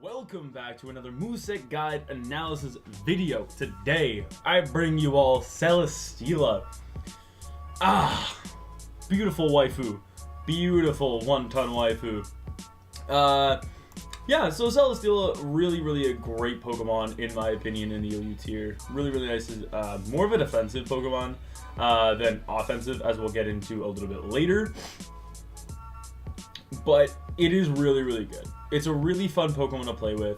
Welcome back to another Moveset Guide Analysis video. Today, I bring you all Celesteela. Beautiful waifu. Beautiful one-ton waifu. Yeah, so Celesteela, really a great Pokemon, in my opinion, in the OU tier. Really nice. More of a defensive Pokemon than offensive, as we'll get into a little bit later. But it is really good. It's a really fun Pokemon to play with.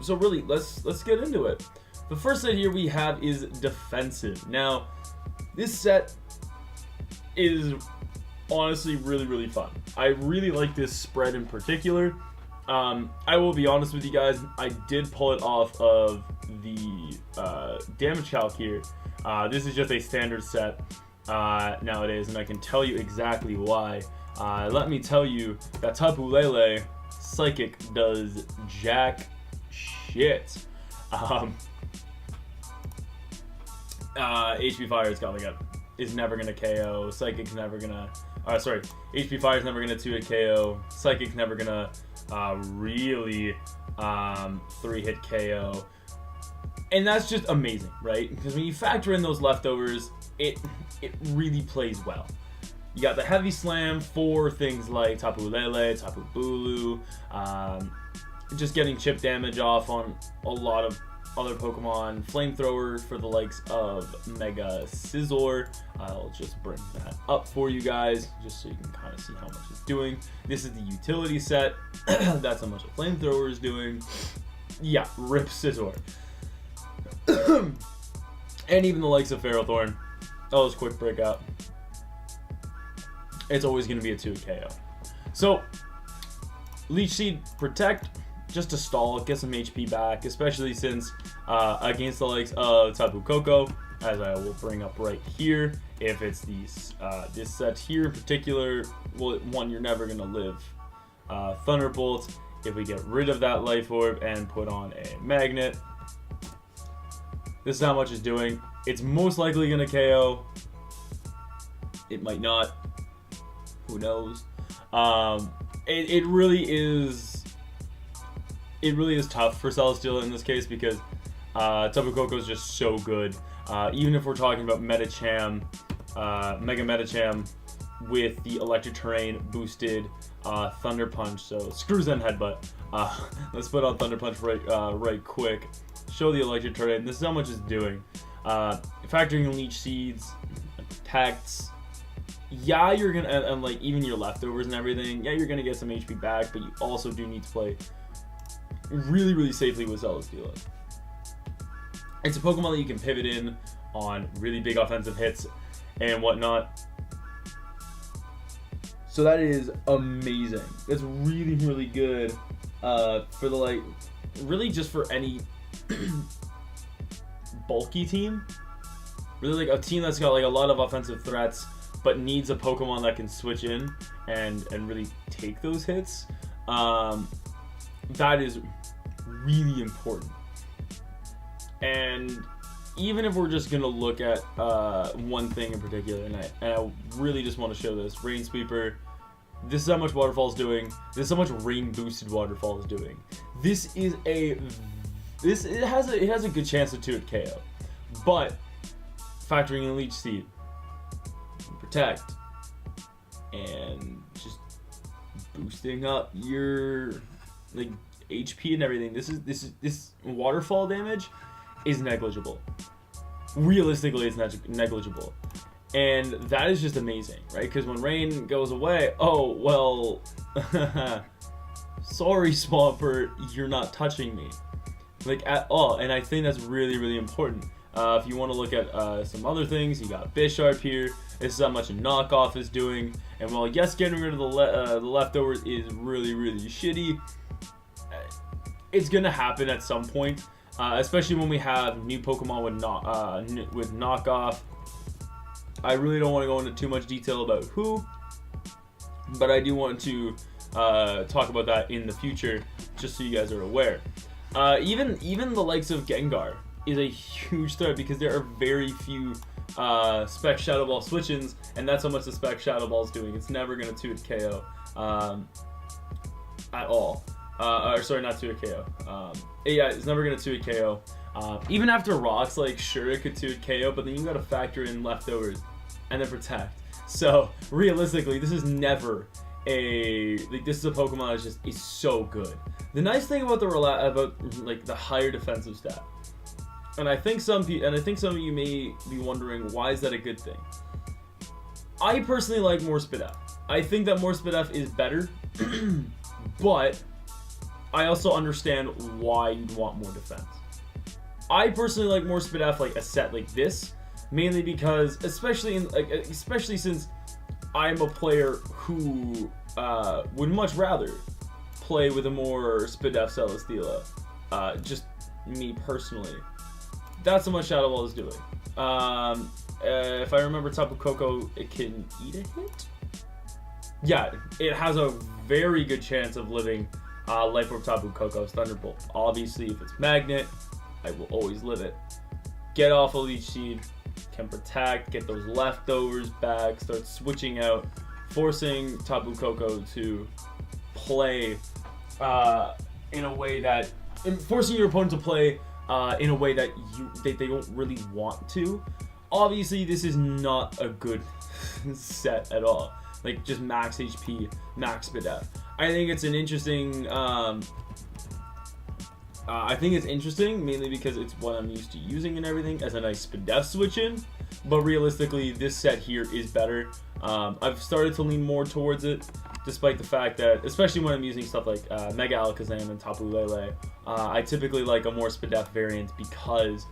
So really, let's get into it. The first set here we have is defensive. Now, this set is honestly really fun. I really like this spread in particular. I will be honest with you guys, I did pull it off of the damage calc here. This is just a standard set nowadays, and I can tell you exactly why. Let me tell you that Tapu Lele Psychic does jack shit. HP Fire is never gonna KO. Psychic's never gonna. HP Fire's never gonna 2-hit KO. Psychic's never gonna really 3-hit KO. And that's just amazing, right? Because when you factor in those leftovers, it really plays well. You got the Heavy Slam for things like Tapu Lele, Tapu Bulu, just getting chip damage off on a lot of other Pokemon. Flamethrower for the likes of Mega Scizor. I'll just bring that up for you guys, just so you can kind of see how much it's doing. This is the utility set. That's how much a Flamethrower is doing. Yeah, rip Scizor. And even the likes of Ferrothorn. Oh, it's quick breakout. It's always going to be a 2 KO. So, Leech Seed, Protect, just to stall, get some HP back, especially since against the likes of Tapu Koko, as I will bring up right here. If it's these this set here in particular, well, one, you're never going to live. Thunderbolt, if we get rid of that Life Orb and put on a Magnet, this is how much it's doing. It's most likely going to KO. It might not. Who knows? It really is tough for Celesteela in this case because Tapu Koko is just so good. Even if we're talking about Medicham, Mega Medicham with the Electric Terrain boosted Thunder Punch. So screw Zen Headbutt. Let's put on Thunder Punch right quick. Show the Electric Terrain. This is how much it's doing. Factoring in Leech Seeds, Protects. Yeah, you're gonna, and like even your leftovers and everything, yeah, you're gonna get some HP back, but you also do need to play really safely with Celesteela. It's a Pokemon that you can pivot in on really big offensive hits and whatnot. So that is amazing. That's really good for the, like, really just for any bulky team. Really like a team that's got like a lot of offensive threats but needs a Pokemon that can switch in and really take those hits. That is really important. And even if we're just gonna look at one thing in particular, and I really just want to show this, Rain Sweeper. This is how much Waterfall's doing. This is how much Rain boosted Waterfall is doing. It has a good chance of 2-hit KO, but factoring in Leech Seed, Protect, and just boosting up your like HP and everything. This Waterfall damage is negligible. Realistically, it's negligible, and that is just amazing, right? Because when Rain goes away, oh well, sorry Swampert, you're not touching me, like at all. And I think that's really important. If you want to look at some other things, you got Bisharp here. This is how much a knockoff is doing. And while yes, getting rid of the leftovers is really shitty, it's gonna happen at some point. Especially when we have new Pokemon with knockoff. I really don't want to go into too much detail about who, but I do want to talk about that in the future, just so you guys are aware. Even the likes of Gengar is a huge threat because there are very few Spec Shadow Ball switch-ins, and that's how much the Spec Shadow Ball is doing. It's never going to 2-hit KO. at all. Or sorry, not 2-hit KO. Yeah, it's never gonna 2-hit KO. Even after rocks, like, sure, it could 2-hit KO, but then you gotta factor in leftovers and then protect. So realistically, this is never this is a Pokemon that is so good. The nice thing about like the higher defensive stat, and I think some of you may be wondering, why is that a good thing? I personally like more Speed F. I think that more Speed F is better, but I also understand why you'd want more defense. I personally like more Speed F, like a set like this, mainly because, especially since I'm a player who would much rather play with a more Speed F Celesteela. Just me personally. That's what Shadow Ball is doing. If I remember Tapu Koko, it can eat a hit? Yeah, it has a very good chance of living Life Orb Tapu Koko's Thunderbolt. Obviously, if it's Magnet, I will always live it. Get off of Leech Seed, can protect, get those leftovers back, start switching out, forcing Tapu Koko to play in a way that, forcing your opponent to play in a way that they don't really want to. Obviously, this is not a good set at all. Like, just max HP, max Speed F. I think it's an interesting. I think it's interesting mainly because it's what I'm used to using and everything as a nice Speed F switch in. But realistically, this set here is better. I've started to lean more towards it, despite the fact that, especially when I'm using stuff like Mega Alakazam and Tapu Lele, I typically like a more Speed F variant because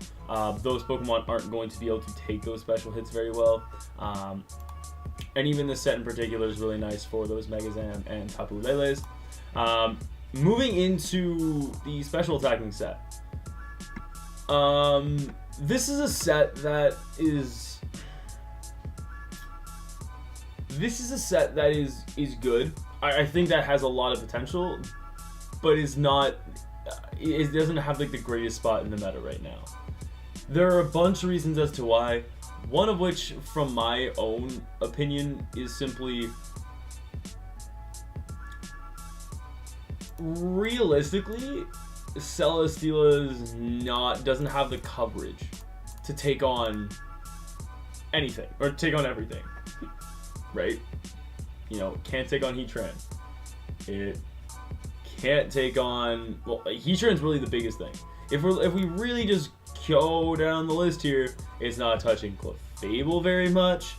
those Pokemon aren't going to be able to take those special hits very well. And even this set in particular is really nice for those Megazam and Tapu Leles. Moving into the special attacking set. This is a set that is... This is a set that is good. I think that has a lot of potential, but is not... It doesn't have like the greatest spot in the meta right now. There are a bunch of reasons as to why. One of which, from my own opinion, is simply... Realistically, Celesteela doesn't have the coverage to take on anything, or take on everything, right? You know, can't take on Heatran. It can't take on, well, Heatran's really the biggest thing. If we really just go down the list here, it's not touching Clefable very much.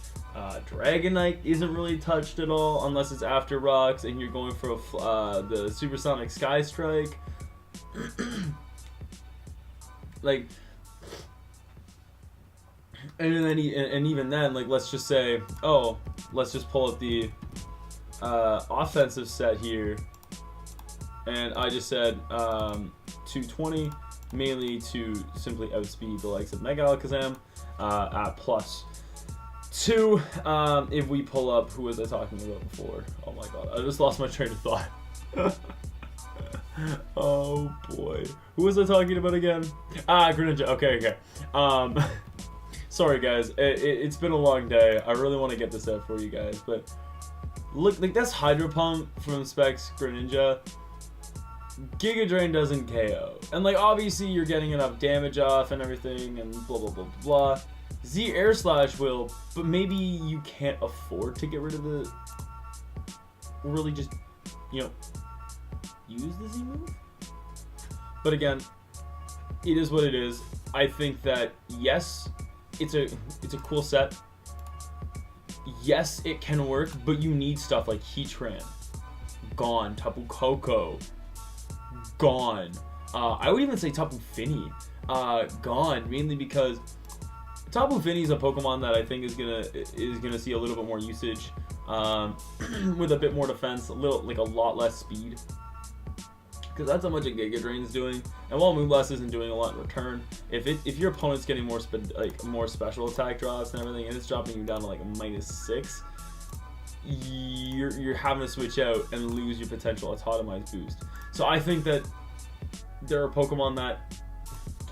Dragonite isn't really touched at all unless it's after rocks and you're going for the Supersonic Sky Strike. Like, and then even then, like, let's just say, let's just pull up the offensive set here, and I just said 220, mainly to simply outspeed the likes of Mega Alakazam at +2. If we pull up, who was I talking about before? Oh my god, I just lost my train of thought. Oh boy, who was I talking about again? Greninja. Okay. Sorry guys, it's been a long day. I really want to get this out for you guys, but look, like, that's Hydro Pump from Specs Greninja. Giga Drain doesn't KO, and like, obviously you're getting enough damage off and everything, and blah blah blah blah. Z Air Slash will, but maybe you can't afford to get rid of the, really just, you know, use the Z move. But again, it is what it is. I think that, yes, it's a cool set. Yes, it can work, but you need stuff like Heatran, gone. Tapu Koko, gone. I would even say Tapu Fini, gone, mainly because Tapu Fini is a Pokemon that I think is gonna see a little bit more usage, with a bit more defense, a lot less speed, because that's how much a Giga Drain's doing. And while Moonblast isn't doing a lot in return, if your opponent's getting more more special attack drops and everything, and it's dropping you down to like a -6, you're having to switch out and lose your potential Autotomize boost. So I think that there are Pokemon that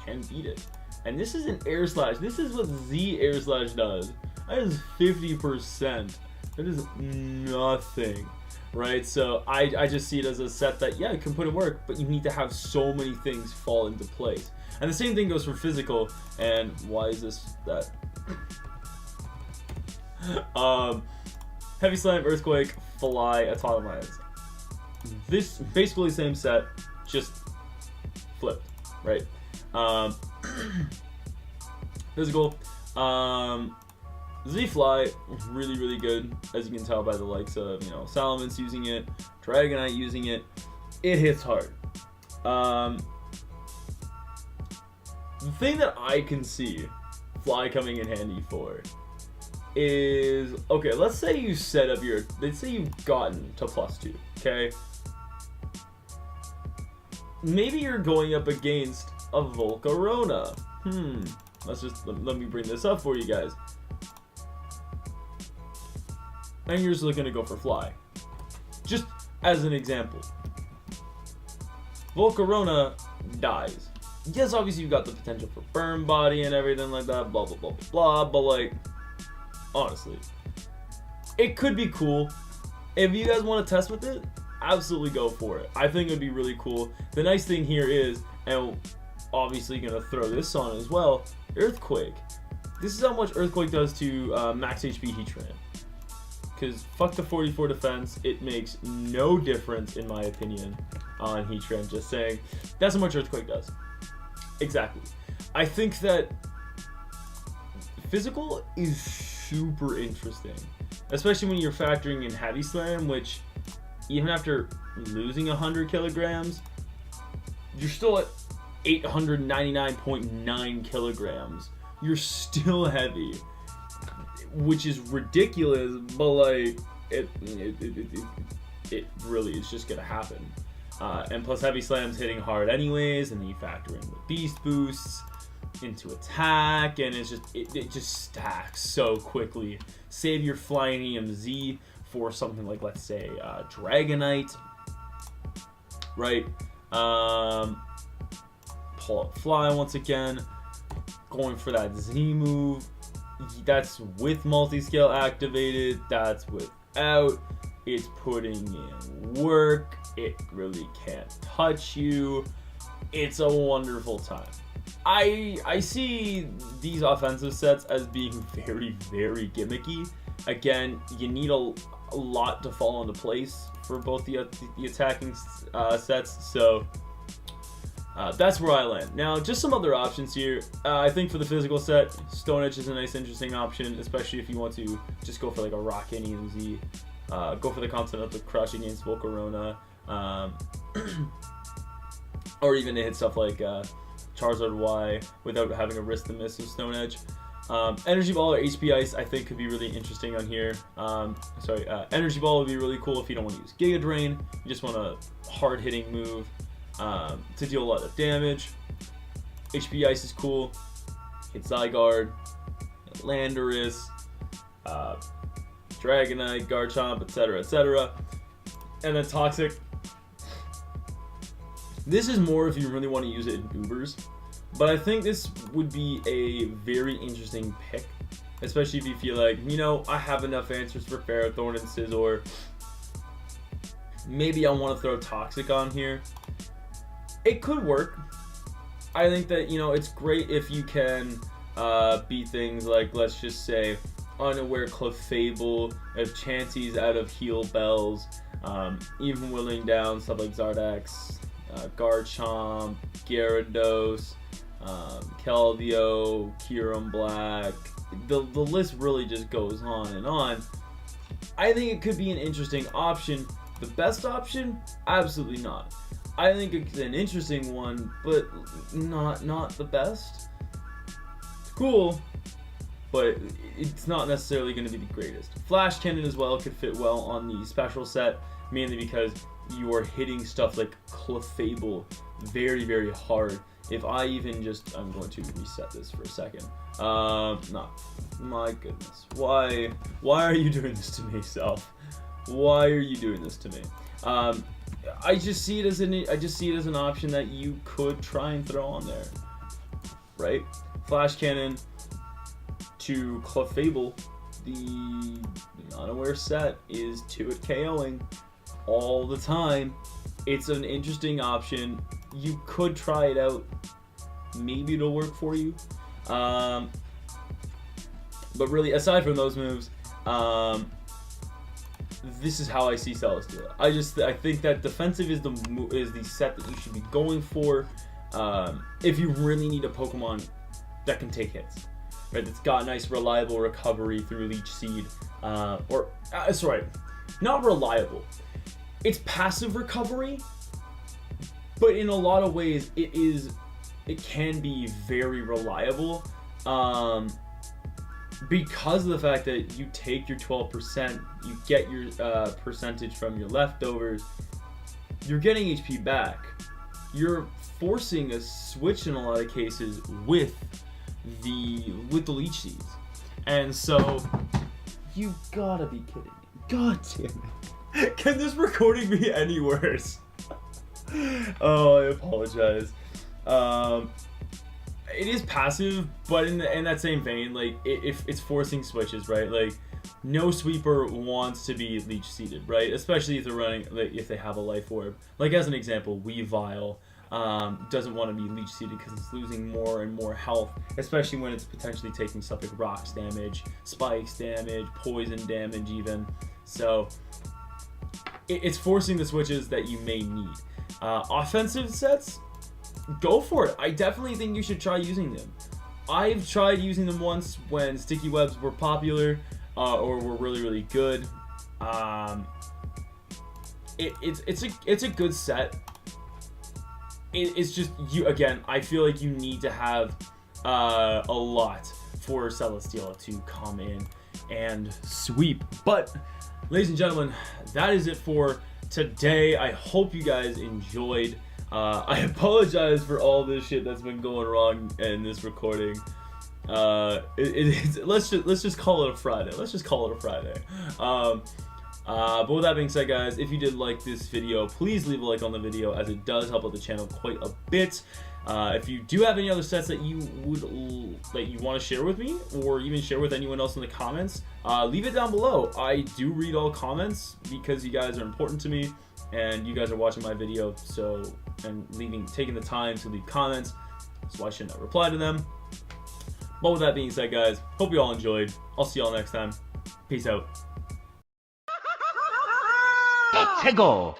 can beat it. And this is an Air Slash. This is what Z Air Slash does. That is 50%. That is nothing. right? So I just see it as a set that, yeah, it can put in work, but you need to have so many things fall into place. And the same thing goes for physical. And why is this that? Heavy Slam, Earthquake, Fly, Autotomans. This basically same set, just flipped, right? Physical. Z-Fly, really, really good, as you can tell by the likes of, Salamence using it, Dragonite using it. It hits hard. The thing that I can see Fly coming in handy for is, okay, let's say you set up let's say you've gotten to +2, okay? Maybe you're going up against a Volcarona. Let me bring this up for you guys. And you're just looking to go for Fly. Just as an example. Volcarona dies. Yes, obviously you've got the potential for Burn Body and everything like that, blah, blah, blah, blah, blah, but like, honestly, it could be cool. If you guys want to test with it, absolutely go for it. I think it would be really cool. The nice thing here is, and obviously going to throw this on as well, Earthquake. This is how much Earthquake does to max HP Heatran. Because fuck the 44 defense, it makes no difference in my opinion on Heatran, just saying. That's how much Earthquake does. Exactly. I think that physical is super interesting, especially when you're factoring in Heavy Slam, which even after losing 100 kilograms, you're still at 899.9 kilograms. You're still heavy, which is ridiculous, but like it really is just gonna happen. And plus Heavy Slam's hitting hard anyways, and then you factor in the beast boosts into attack, and it just stacks so quickly. Save your Flying EMZ for something like, let's say, Dragonite, right? Pull up Fly once again, going for that Z move. That's with multi-scale activated, that's without. It's putting in work. It really can't touch you. It's a wonderful time. I see these offensive sets as being very, very gimmicky. Again, you need a lot to fall into place for both the attacking sets, so that's where I land. Now, just some other options here. I think for the physical set, Stone Edge is a nice, interesting option, especially if you want to just go for like a Rock EMZ. Go for the Continental Crush against Volcarona, or even to hit stuff like Charizard Y without having a risk to miss with Stone Edge. Energy Ball or HP Ice I think could be really interesting on here. Energy Ball would be really cool if you don't want to use Giga Drain. You just want a hard-hitting move to deal a lot of damage. HP Ice is cool. Hit Zygarde, Landorus, Dragonite, Garchomp, etc., etc. And then Toxic. This is more if you really want to use it in Ubers, but I think this would be a very interesting pick, especially if you feel like, I have enough answers for Ferrothorn and Scizor. Maybe I want to throw Toxic on here. It could work. I think that, it's great if you can beat things like, let's just say, Unaware Clefable, if Chansey's out of Heal Bells, even whittling down stuff like Zardax, Garchomp, Gyarados, Keldeo, Kyurem Black. The list really just goes on and on. I think it could be an interesting option. The best option? Absolutely not. I think it's an interesting one, but not the best. It's cool, but it's not necessarily going to be the greatest. Flash Cannon as well could fit well on the special set, mainly because you are hitting stuff like Clefable very, very hard. If I even I'm going to reset this for a second. No, my goodness. Why are you doing this to me, Self? Why are you doing this to me? I just see it as an option that you could try and throw on there, right? Flash Cannon to Clefable, the Unaware set is 2 at KOing. all the time. It's an interesting option. You could try it out. Maybe it'll work for you. But really, aside from those moves, this is how I see Celesteela. I think that defensive is the set that you should be going for if you really need a Pokemon that can take hits, right? That's got nice reliable recovery through Leech Seed, sorry, not reliable. It's passive recovery, but in a lot of ways it can be very reliable. Because of the fact that you take your 12%, you get your percentage from your leftovers, you're getting HP back. You're forcing a switch in a lot of cases with the Leech Seeds. And so, you gotta be kidding me. God damn it. Can this recording be any worse? Oh, I apologize. It is passive, but in that same vein, like if it's forcing switches, right? Like no sweeper wants to be leech seeded, right? Especially if they're running, like, if they have a life orb. Like as an example, Weavile doesn't want to be leech seeded because it's losing more and more health, especially when it's potentially taking stuff like rocks damage, spikes damage, poison damage even. So it's forcing the switches that you may need. Offensive sets, go for it. I definitely think you should try using them. I've tried using them once when sticky webs were popular or were really good. It's a good set. It's just you again. I feel like you need to have a lot for Celesteela to come in and sweep. But ladies and gentlemen, that is it for today. I hope you guys enjoyed. I apologize for all this shit that's been going wrong in this recording. Let's just call it a Friday. Let's just call it a Friday. But with that being said, guys, if you did like this video, please leave a like on the video, as it does help out the channel quite a bit. If you do have any other sets that you want to share with me, or even share with anyone else in the comments, leave it down below. I do read all comments because you guys are important to me, and you guys are watching my video, taking the time to leave comments, so I should not reply to them. But with that being said, guys, hope you all enjoyed. I'll see y'all next time. Peace out. Let's go.